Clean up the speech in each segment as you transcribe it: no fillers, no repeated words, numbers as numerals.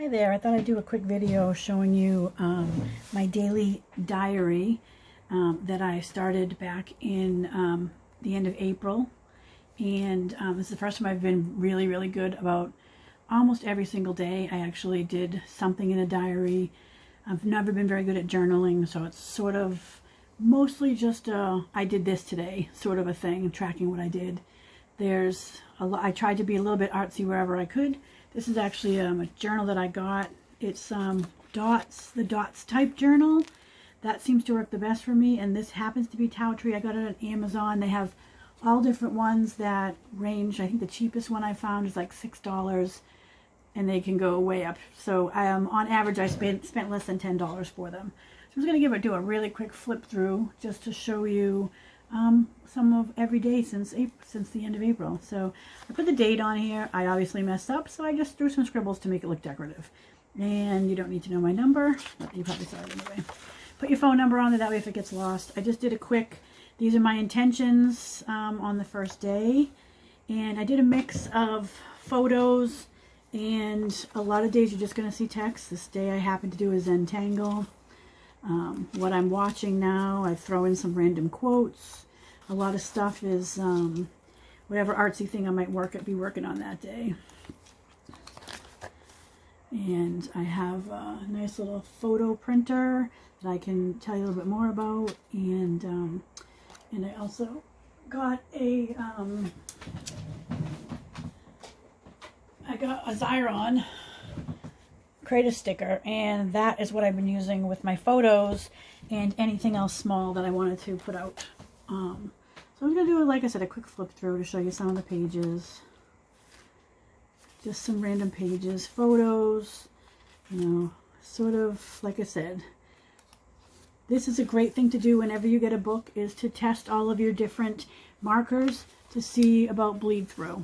Hi there, I thought I'd do a quick video showing you my daily diary that I started back in the end of April. And this is the first time I've been really good about almost every single day. I actually did something in a diary. I've never been very good at journaling, so it's sort of mostly just I did this today sort of a thing, tracking what I did. There's a lot, I tried to be a little bit artsy wherever I could. This is actually a journal that I got. It's the dots type journal. That seems to work the best for me, and this happens to be Tao Tree. I got it on Amazon. They have all different ones that range. I think the cheapest one I found is like $6, and they can go way up. So on average, I spent less than $10 for them. So I'm just going to do a really quick flip through just to show you some of every day since the end of April. So I put the date on here. I obviously messed up, so I just threw some scribbles to make it look decorative. And you don't need to know my number, but you probably saw it anyway. Put your phone number on there, that way if it gets lost. I just did a quick, these are my intentions on the first day. And I did a mix of photos, and a lot of days you're just going to see text. This day I happened to do a Zentangle. What I'm watching now, I throw in some random quotes. A lot of stuff is whatever artsy thing I might be working on that day. And I have a nice little photo printer that I can tell you a little bit more about. And I also got a Xyron creative sticker, and that is what I've been using with my photos and anything else small that I wanted to put out. So I'm going to do, like I said, a quick flip through to show you some of the pages. Just some random pages, photos, you know, sort of, like I said, this is a great thing to do whenever you get a book, is to test all of your different markers to see about bleed through.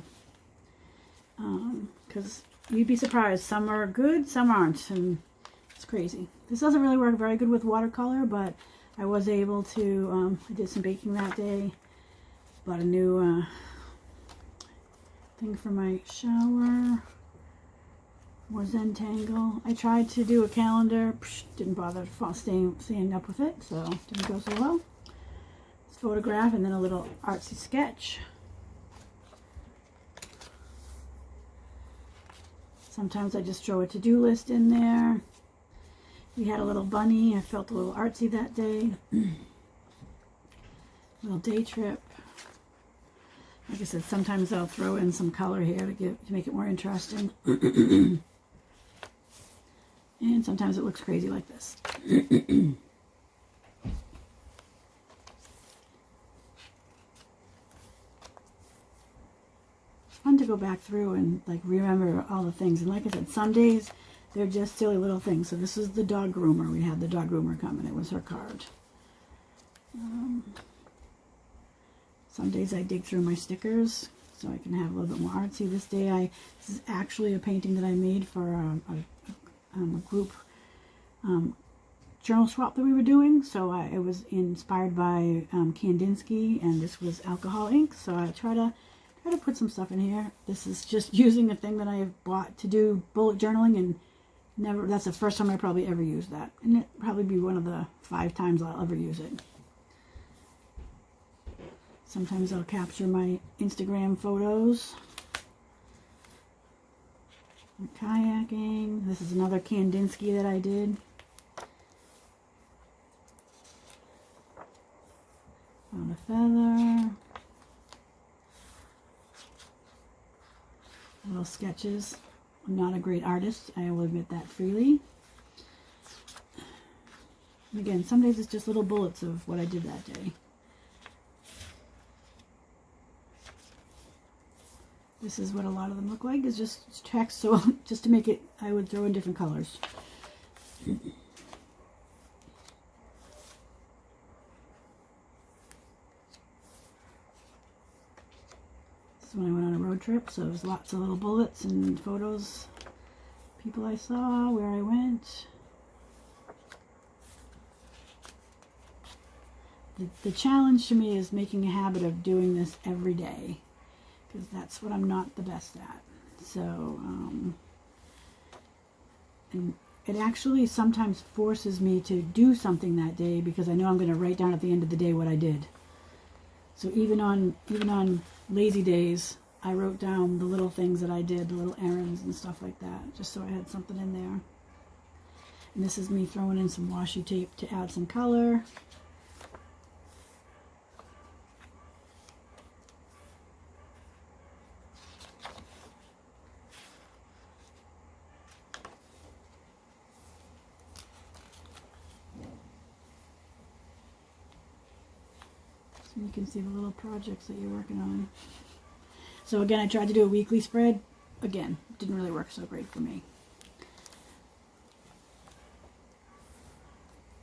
Because you'd be surprised. Some are good, some aren't, and it's crazy. This doesn't really work very good with watercolor, but I was able to, I did some baking that day. Bought a new thing for my shower. More Zentangle. I tried to do a calendar. Didn't bother staying up with it, so didn't go so well. It's a photograph and then a little artsy sketch. Sometimes I just throw a to-do list in there. We had a little bunny. I felt a little artsy that day. Little day trip. Like I said, sometimes I'll throw in some color here to make it more interesting. And sometimes it looks crazy like this. It's fun to go back through and like remember all the things. And like I said, some days they're just silly little things. So this is the dog groomer. We had the dog groomer come, and it was her card. Some days I dig through my stickers so I can have a little bit more artsy. This day, this is actually a painting that I made for a group journal swap that we were doing. So it was inspired by Kandinsky, and this was alcohol ink. So I try to put some stuff in here. This is just using a thing that I have bought to do bullet journaling, and that's the first time I probably ever used that. And it'll probably be one of the 5 times I'll ever use it. Sometimes I'll capture my Instagram photos. Kayaking. This is another Kandinsky that I did. On a feather. Little sketches. I'm not a great artist, I will admit that freely. And again, some days it's just little bullets of what I did that day. This is what a lot of them look like, is just text, so just to make it, I would throw in different colors. This is when I went on a road trip, so there's lots of little bullets and photos, people I saw, where I went. The challenge to me is making a habit of doing this every day, because that's what I'm not the best at. So And it actually sometimes forces me to do something that day because I know I'm going to write down at the end of the day what I did. So even on lazy days, I wrote down the little things that I did, the little errands and stuff like that, just so I had something in there. And this is me throwing in some washi tape to add some color. So you can see the little projects that you're working on. So again, I tried to do a weekly spread. Again, didn't really work so great for me.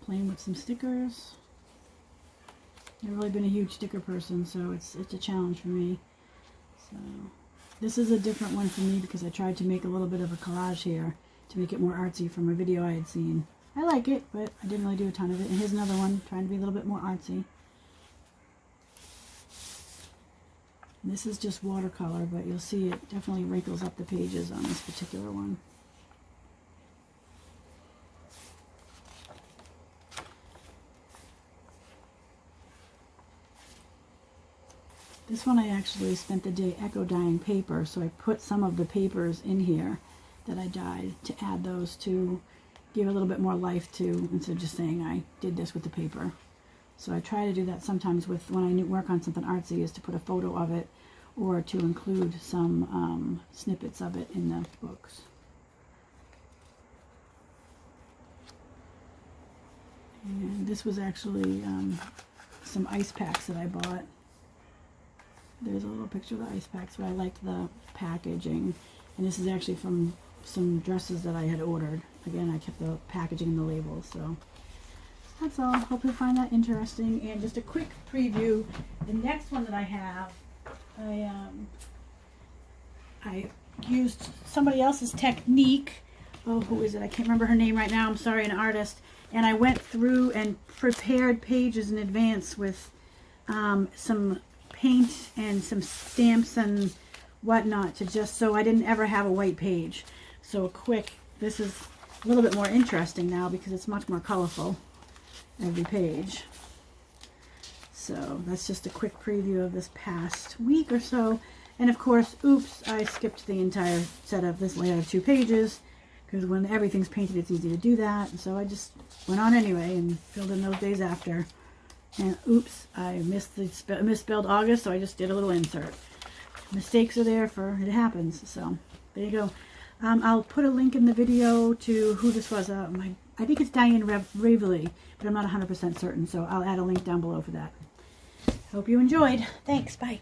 Playing with some stickers. Never really been a huge sticker person, so it's a challenge for me. So this is a different one for me because I tried to make a little bit of a collage here to make it more artsy from a video I had seen. I like it, but I didn't really do a ton of it. And here's another one, trying to be a little bit more artsy. And this is just watercolor, but you'll see it definitely wrinkles up the pages on this particular one. This one I actually spent the day echo dyeing paper, so I put some of the papers in here that I dyed to add those to give a little bit more life to, instead of just saying I did this with the paper. So I try to do that sometimes with when I work on something artsy, is to put a photo of it or to include some snippets of it in the books. And this was actually some ice packs that I bought. There's a little picture of the ice packs, but I liked the packaging. And this is actually from some dresses that I had ordered. Again, I kept the packaging and the labels, so that's all. Hope you find that interesting. And just a quick preview. The next one that I have, I used somebody else's technique. Oh, who is it? I can't remember her name right now. I'm sorry, an artist. And I went through and prepared pages in advance with some paint and some stamps and whatnot, to just so I didn't ever have a white page. So this is a little bit more interesting now because it's much more colorful, every page. So that's just a quick preview of this past week or so. And of course, oops, I skipped the entire set of this layout of 2 pages, because when everything's painted it's easy to do that. And so I just went on anyway and filled in those days after. And oops, I misspelled August, so I just did a little insert. Mistakes are there, it happens. So there you go. I'll put a link in the video to who this was. I think it's Diane Raveley, but I'm not 100% certain, so I'll add a link down below for that. Hope you enjoyed. Thanks, bye.